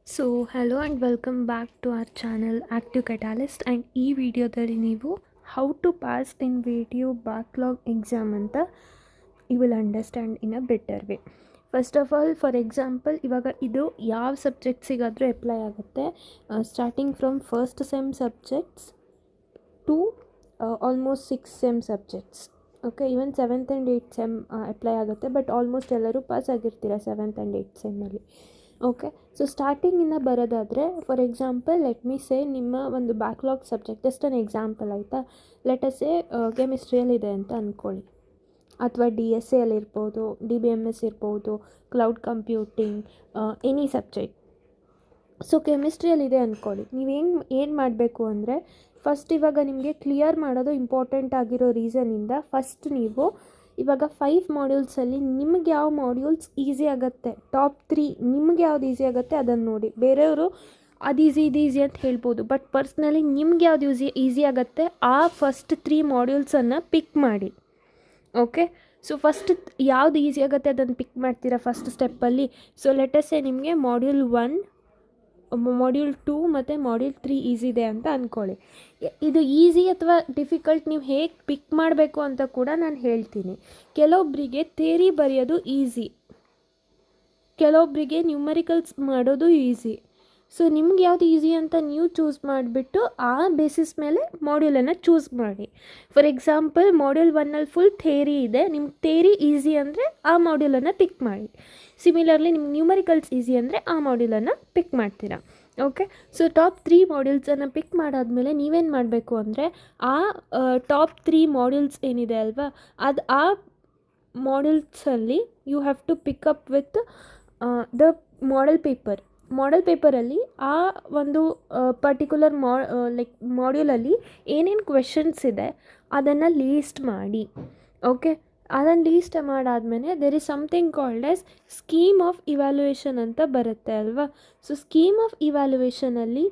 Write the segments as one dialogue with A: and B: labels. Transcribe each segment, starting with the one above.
A: So hello and welcome back to our channel active catalyst. And ಈ ವಿಡಿಯೋದಲ್ಲಿ ನೀವು how to pass in video backlog exam ಅಂತ you will understand in a better way. First of all, for example, ಇವಾಗ ಇದು ಯಾವ ಸಬ್ಜೆಕ್ಟ್ಸಿಗಾದರೂ apply ಆಗುತ್ತೆ. Starting from first sem subjects to almost 6 sem subjects. Okay, even 7th and 8th sem apply ಆಗುತ್ತೆ. But almost ಎಲ್ಲರೂ pass ಆಗಿರ್ತೀರ 7th and 8th ಸೆಮ್ಮಲ್ಲಿ. Okay, so ಸ್ಟಾರ್ಟಿಂಗಿಂದ ಬರೋದಾದರೆ, for example let me say ನಿಮ್ಮ ಒಂದು backlog subject, just an example ಆಯಿತಾ. Let us say ಕೆಮಿಸ್ಟ್ರಿಯಲ್ಲಿದೆ ಅಂತ ಅಂದ್ಕೊಳ್ಳಿ, ಅಥವಾ DSA ಇರ್ಬೋದು, DBMS ಇರ್ಬೋದು, cloud computing, any subject. So ಕೆಮಿಸ್ಟ್ರಿಯಲ್ಲಿದೆ ಅಂದ್ಕೊಳ್ಳಿ. ಏನು ಮಾಡಬೇಕು ಅಂದರೆ, ಫಸ್ಟ್ ಇವಾಗ ನಿಮಗೆ ಕ್ಲಿಯರ್ ಮಾಡೋದು ಇಂಪಾರ್ಟೆಂಟ್ ಆಗಿರೋ ರೀಸನಿಂದ ಫಸ್ಟ್ ನೀವು ಇವಾಗ 5 ಮಾಡ್ಯೂಲ್ಸಲ್ಲಿ ನಿಮ್ಗೆ ಯಾವ ಮಾಡ್ಯೂಲ್ಸ್ ಈಸಿ ಆಗುತ್ತೆ, ಟಾಪ್ 3 ನಿಮ್ಗೆ ಯಾವ್ದು ಈಸಿ ಆಗುತ್ತೆ ಅದನ್ನು ನೋಡಿ. ಬೇರೆಯವರು ಅದು ಈಸಿ ಇದು ಈಸಿ ಅಂತ ಹೇಳ್ಬೋದು, ಬಟ್ ಪರ್ಸ್ನಲಿ ನಿಮ್ಗೆ ಯಾವ್ದು ಈಸಿ ಆಗುತ್ತೆ ಆ ಫಸ್ಟ್ 3 ಮಾಡ್ಯೂಲ್ಸನ್ನು ಪಿಕ್ ಮಾಡಿ. ಓಕೆ, ಸೊ ಫಸ್ಟ್ ಯಾವ್ದು ಈಸಿ ಆಗುತ್ತೆ ಅದನ್ನು ಪಿಕ್ ಮಾಡ್ತೀರಾ ಫಸ್ಟ್ ಸ್ಟೆಪ್ಪಲ್ಲಿ. ಸೊ ಲೆಟಸ್ಸೇ ನಿಮಗೆ ಮಾಡ್ಯೂಲ್ 1, ಮಾಡ್ಯೂಲ್ 2 ಮತ್ತು ಮಾಡ್ಯೂಲ್ 3 ಈಸಿ ಇದೆ ಅಂತ ಅಂದ್ಕೊಳ್ಳಿ. ಇದು ಈಸಿ ಅಥವಾ ಡಿಫಿಕಲ್ಟ್ ನೀವು ಹೇಗೆ ಪಿಕ್ ಮಾಡಬೇಕು ಅಂತ ಕೂಡ ನಾನು ಹೇಳ್ತೀನಿ. ಕೆಲವೊಬ್ಬರಿಗೆ ಥಿಯರಿ ಬರೆಯೋದು ಈಸಿ, ಕೆಲವೊಬ್ಬರಿಗೆ ನ್ಯೂಮರಿಕಲ್ಸ್ ಮಾಡೋದು ಈಸಿ. ಸೊ ನಿಮ್ಗೆ ಯಾವುದು ಈಸಿ ಅಂತ ನೀವು ಚೂಸ್ ಮಾಡಿಬಿಟ್ಟು ಆ ಬೇಸಿಸ್ ಮೇಲೆ ಮಾಡ್ಯೂಲನ್ನು ಚೂಸ್ ಮಾಡಿ. ಫಾರ್ ಎಕ್ಸಾಂಪಲ್, ಮಾಡ್ಯೂಲ್ 1ಅಲ್ಲಿ ಫುಲ್ ಥಿಯರಿ ಇದೆ, ನಿಮ್ಗೆ ಥಿಯರಿ ಈಸಿ ಅಂದರೆ ಆ ಮಾಡ್ಯೂಲನ್ನು ಪಿಕ್ ಮಾಡಿ. ಸಿಮಿಲರ್ಲಿ ನಿಮ್ಗೆ ನ್ಯೂಮರಿಕಲ್ಸ್ ಈಸಿ ಅಂದರೆ ಆ ಮಾಡ್ಯೂಲನ್ನು ಪಿಕ್ ಮಾಡ್ತೀರಾ. ಓಕೆ, ಸೊ ಟಾಪ್ 3 ಮಾಡ್ಯೂಲ್ಸನ್ನು ಪಿಕ್ ಮಾಡಾದಮೇಲೆ ನೀವೇನು ಮಾಡಬೇಕು ಅಂದರೆ, ಆ ಟಾಪ್ 3 ಮಾಡ್ಯೂಲ್ಸ್ ಏನಿದೆ ಅಲ್ವಾ, ಅದು ಆ ಮಾಡ್ಯೂಲ್ಸಲ್ಲಿ you have to pick up with the model ಪೇಪರಲ್ಲಿ ಆ ಒಂದು ಪರ್ಟಿಕ್ಯುಲರ್ ಮಾಡ್ಯೂಲಲ್ಲಿ ಏನೇನು ಕ್ವೆಶನ್ಸ್ ಇದೆ ಅದನ್ನು ಲೀಸ್ಟ್ ಮಾಡಿ. ಓಕೆ, ಅದನ್ನು ಲೀಸ್ಟ್ ಮಾಡಾದಮೇಲೆ there is something called as scheme of evaluation ಅಂತ ಬರುತ್ತೆ ಅಲ್ವಾ. ಸೊ ಸ್ಕೀಮ್ ಆಫ್ ಇವ್ಯಾಲ್ಯೂಯೇಷನಲ್ಲಿ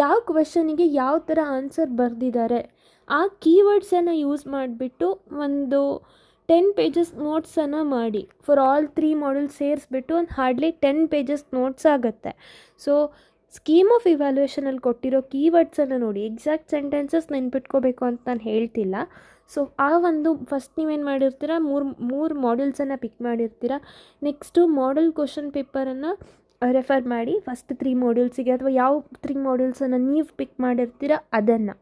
A: ಯಾವ ಕ್ವೆಶನಿಗೆ ಯಾವ ಥರ ಆನ್ಸರ್ ಬರೆದಿದ್ದಾರೆ ಆ ಕೀವರ್ಡ್ಸನ್ನು ಯೂಸ್ ಮಾಡಿಬಿಟ್ಟು ಒಂದು 10 pages ನೋಟ್ಸನ್ನು ಮಾಡಿ. ಫಾರ್ ಆಲ್ 3 ಮಾಡ್ಯೂಲ್ಸ್ ಸೇರಿಸ್ಬಿಟ್ಟು ಒಂದು ಹಾರ್ಡ್ಲಿ 10 pages ನೋಟ್ಸ್ ಆಗುತ್ತೆ. ಸೊ ಸ್ಕೀಮ್ ಆಫ್ ಇವ್ಯಾಲ್ಯೂಯೇಷನಲ್ಲಿ ಕೊಟ್ಟಿರೋ ಕೀವರ್ಡ್ಸನ್ನು ನೋಡಿ. ಎಕ್ಸಾಕ್ಟ್ ಸೆಂಟೆನ್ಸಸ್ ನೆನ್ಪಿಟ್ಕೋಬೇಕು ಅಂತ ನಾನು ಹೇಳ್ತಿಲ್ಲ. ಸೊ ಆ ಒಂದು ಫಸ್ಟ್ ನೀವೇನು ಮಾಡಿರ್ತೀರ, ಮೂರು ಮಾಡ್ಯೂಲ್ಸನ್ನು ಪಿಕ್ ಮಾಡಿರ್ತೀರ. ನೆಕ್ಸ್ಟು ಮಾಡೆಲ್ ಕ್ವಶನ್ ಪೇಪರನ್ನು ರೆಫರ್ ಮಾಡಿ ಫಸ್ಟ್ 3 ಮಾಡ್ಯೂಲ್ಸಿಗೆ, ಅಥವಾ ಯಾವ 3 ಮಾಡ್ಯೂಲ್ಸನ್ನು ನೀವು ಪಿಕ್ ಮಾಡಿರ್ತೀರ ಅದನ್ನು.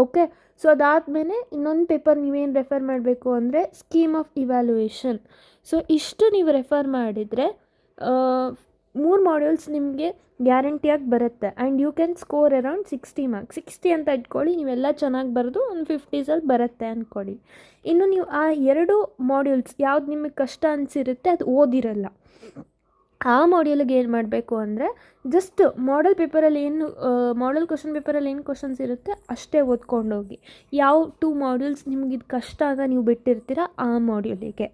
A: ಓಕೆ, ಸೊ ಅದಾದಮೇಲೆ ಇನ್ನೊಂದು ಪೇಪರ್ ನೀವೇನು ರೆಫರ್ ಮಾಡಬೇಕು ಅಂದರೆ ಸ್ಕೀಮ್ ಆಫ್ ಇವ್ಯಾಲ್ಯೂಯೇಷನ್. ಸೊ ಇಷ್ಟು ನೀವು ರೆಫರ್ ಮಾಡಿದರೆ 3 ಮಾಡ್ಯೂಲ್ಸ್ ನಿಮಗೆ ಗ್ಯಾರಂಟಿಯಾಗಿ ಬರುತ್ತೆ. And you can score around 60 marks. 60 ಅಂತ ಇಟ್ಕೊಳ್ಳಿ, ನೀವೆಲ್ಲ ಚೆನ್ನಾಗಿ ಬರೆದು ಒಂದು 50ಸಲ್ಲಿ ಬರುತ್ತೆ ಅಂದ್ಕೊಳ್ಳಿ. ಇನ್ನು ನೀವು ಆ 2 ಮಾಡ್ಯೂಲ್ಸ್ ಯಾವ್ದು ನಿಮಗೆ ಕಷ್ಟ ಅನಿಸಿರುತ್ತೆ ಅದು ಓದಿರಲ್ಲ, ಆ ಮಾಡ್ಯೂಲಿಗೆ ಏನು ಮಾಡಬೇಕು ಅಂದರೆ ಜಸ್ಟ್ ಮಾಡೆಲ್ ಪೇಪರಲ್ಲಿ ಏನು ಮಾಡೆಲ್ ಕ್ವಶನ್ ಪೇಪರಲ್ಲಿ ಏನು ಕ್ವಶನ್ಸ್ ಇರುತ್ತೆ ಅಷ್ಟೇ ಓದ್ಕೊಂಡೋಗಿ. ಯಾವ 2 ಮಾಡ್ಯೂಲ್ಸ್ ನಿಮ್ಗೆ ಇದು ಕಷ್ಟ ಅಂತ ನೀವು ಬಿಟ್ಟಿರ್ತೀರ ಆ ಮಾಡ್ಯೂಲಿಗೆ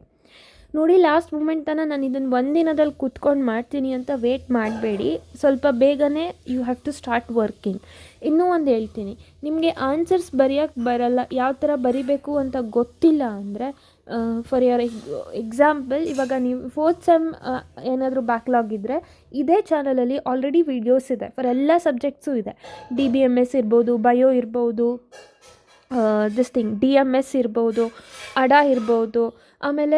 A: ನೋಡಿ. ಲಾಸ್ಟ್ ಮೂಮೆಂಟ್ ತನಕ ನಾನು ಇದನ್ನು ಒಂದಿನದಲ್ಲಿ ಕೂತ್ಕೊಂಡು ಮಾಡ್ತೀನಿ ಅಂತ ವೇಟ್ ಮಾಡಬೇಡಿ, ಸ್ವಲ್ಪ ಬೇಗನೆ you have to start working. ಇನ್ನೂ ಒಂದು ಹೇಳ್ತೀನಿ, ನಿಮಗೆ ಆನ್ಸರ್ಸ್ ಬರೆಯೋಕ್ಕೆ ಬರಲ್ಲ, ಯಾವ ಥರ ಬರಿಬೇಕು ಅಂತ ಗೊತ್ತಿಲ್ಲ ಅಂದರೆ, ಫಾರ್ ಯುವರ್ ಎಕ್ಸಾಂಪಲ್, ಇವಾಗ ನೀವು 4th ಸೆಮ್ ಏನಾದರೂ ಬ್ಯಾಕ್ಲಾಗ್ ಇದ್ದರೆ ಇದೇ ಚಾನಲಲ್ಲಿ ಆಲ್ರೆಡಿ ವೀಡಿಯೋಸ್ ಇದೆ, ಫಾರ್ ಎಲ್ಲ ಸಬ್ಜೆಕ್ಟ್ಸು ಇದೆ. DBMS ಇರ್ಬೋದು, ಬಯೋ ಇರ್ಬೋದು, DMS ಇರ್ಬೋದು, ಅಡಾ ಇರ್ಬೋದು, ಆಮೇಲೆ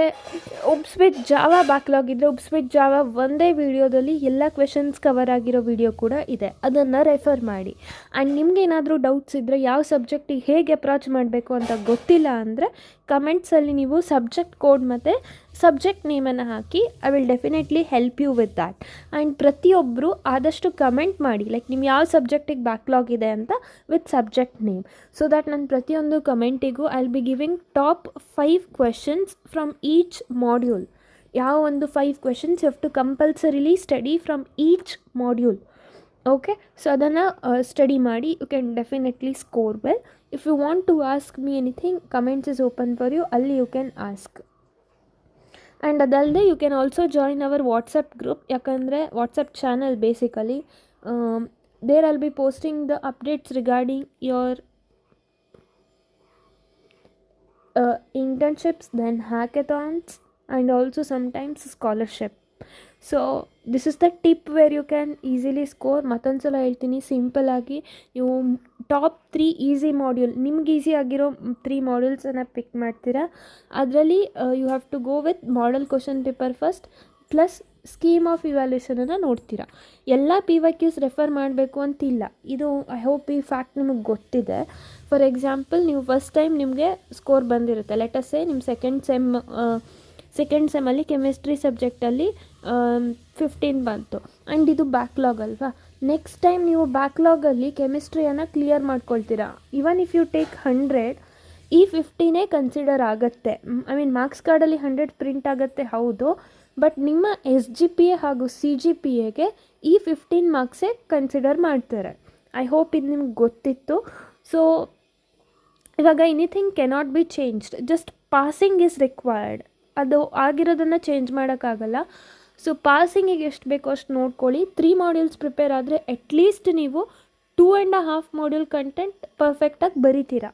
A: ಒಬ್ಸ್ವಿತ್ ಜಾವಾ ಬ್ಯಾಕ್ಲಾಗ್ ಇದ್ದರೆ ಒಬ್ಸ್ವಿತ್ ಜಾವಾ ಒಂದೇ ವೀಡಿಯೋದಲ್ಲಿ ಎಲ್ಲ ಕ್ವೆಶನ್ಸ್ ಕವರ್ ಆಗಿರೋ ವಿಡಿಯೋ ಕೂಡ ಇದೆ, ಅದನ್ನು ರೆಫರ್ ಮಾಡಿ. ಆ್ಯಂಡ್ ನಿಮಗೇನಾದರೂ ಡೌಟ್ಸ್ ಇದ್ದರೆ ಯಾವ ಸಬ್ಜೆಕ್ಟಿಗೆ ಹೇಗೆ ಅಪ್ರೋಚ್ ಮಾಡಬೇಕು ಅಂತ ಗೊತ್ತಿಲ್ಲ ಅಂದರೆ ಕಮೆಂಟ್ಸಲ್ಲಿ ನೀವು ಸಬ್ಜೆಕ್ಟ್ ಕೋಡ್ ಮತ್ತು ಸಬ್ಜೆಕ್ಟ್ ನೇಮನ್ನು ಹಾಕಿ, I will definitely help you with that. And ಪ್ರತಿಯೊಬ್ಬರು ಆದಷ್ಟು ಕಮೆಂಟ್ ಮಾಡಿ, ಲೈಕ್ ನಿಮ್ಮ ಯಾವ ಸಬ್ಜೆಕ್ಟಿಗೆ ಬ್ಯಾಕ್ಲಾಗ್ ಇದೆ ಅಂತ with subject name. So that ನಾನು ಪ್ರತಿಯೊಂದು ಕಮೆಂಟಿಗೂ I will be giving top 5 questions from each module. ಯಾವ ಒಂದು 5 questions you have to compulsorily study from each module. Okay, so ಅದನ್ನು ಸ್ಟಡಿ ಮಾಡಿ, you can definitely score well. If you want to ask me anything, comments is open for you, ಅಲ್ಲಿ you can ask. And ಅದಲ್ಲದೆ you can also join our WhatsApp group, ಯಾಕಂದರೆ WhatsApp channel basically there I'll be posting the updates regarding your internships, then hackathons, and also sometimes scholarship. So this is the tip where you can easily score. ಮತ್ತೊಂದು ಸಲ ಹೇಳ್ತೀನಿ, ಸಿಂಪಲ್ಲಾಗಿ ನೀವು top 3 easy module, ನಿಮ್ಗೆ easy ಆಗಿರೋ 3 ಮಾಡ್ಯೂಲ್ಸನ್ನು pick ಮಾಡ್ತೀರಾ. ಅದರಲ್ಲಿ you have to go with model question paper first plus scheme of ಇವ್ಯಾಲ್ಯೂಷನನ್ನು ನೋಡ್ತೀರಾ. ಎಲ್ಲ PYQs ರೆಫರ್ ಮಾಡಬೇಕು ಅಂತಿಲ್ಲ. ಇದು ಐ ಹೋಪ್ ಈ ಫ್ಯಾಕ್ಟ್ ನಿಮಗೆ ಗೊತ್ತಿದೆ. ಫಾರ್ ಎಕ್ಸಾಂಪಲ್, ನೀವು ಫಸ್ಟ್ ಟೈಮ್ ನಿಮಗೆ ಸ್ಕೋರ್ ಬಂದಿರುತ್ತೆ, ಲೆಟಸ್ಸೇ ನಿಮ್ಮ ಸೆಕೆಂಡ್ ಸೆಮ್ಮಲ್ಲಿ ಕೆಮಿಸ್ಟ್ರಿ ಸಬ್ಜೆಕ್ಟಲ್ಲಿ 15 ಬಂತು ಆ್ಯಂಡ್ ಇದು ಬ್ಯಾಕ್ಲಾಗ್ ಅಲ್ವಾ. ನೆಕ್ಸ್ಟ್ ಟೈಮ್ ನೀವು ಬ್ಯಾಕ್ಲಾಗಲ್ಲಿ ಕೆಮಿಸ್ಟ್ರಿಯನ್ನು ಕ್ಲಿಯರ್ ಮಾಡ್ಕೊಳ್ತೀರಾ. ಇವನ್ ಇಫ್ ಯು ಟೇಕ್ 100, ಈ 15 ಕನ್ಸಿಡರ್ ಆಗುತ್ತೆ. ಐ ಮೀನ್ ಮಾರ್ಕ್ಸ್ ಕಾರ್ಡಲ್ಲಿ 100 ಪ್ರಿಂಟ್ ಆಗುತ್ತೆ, ಹೌದು, ಬಟ್ ನಿಮ್ಮ SGPA ಹಾಗೂ CGPAಗೆ ಈ 15 ಮಾರ್ಕ್ಸೇ ಕನ್ಸಿಡರ್ ಮಾಡ್ತಾರೆ. ಐ ಹೋಪ್ ಇದು ನಿಮ್ಗೆ ಗೊತ್ತಿತ್ತು. ಸೊ ಇವಾಗ anything cannot be changed, just passing is required. ಅದು ಆಗಿರೋದನ್ನು ಚೇಂಜ್ ಮಾಡೋಕ್ಕಾಗಲ್ಲ. ಸೊ ಪಾಸಿಂಗಿಗೆ ಎಷ್ಟು ಬೇಕೋ ಅಷ್ಟು ನೋಡ್ಕೊಳ್ಳಿ. 3 ಮಾಡ್ಯೂಲ್ಸ್ ಪ್ರಿಪೇರ್ ಆದರೆ ಅಟ್ಲೀಸ್ಟ್ ನೀವು 2.5 ಮಾಡ್ಯೂಲ್ ಕಂಟೆಂಟ್ ಪರ್ಫೆಕ್ಟಾಗಿ ಬರಿತೀರಾ.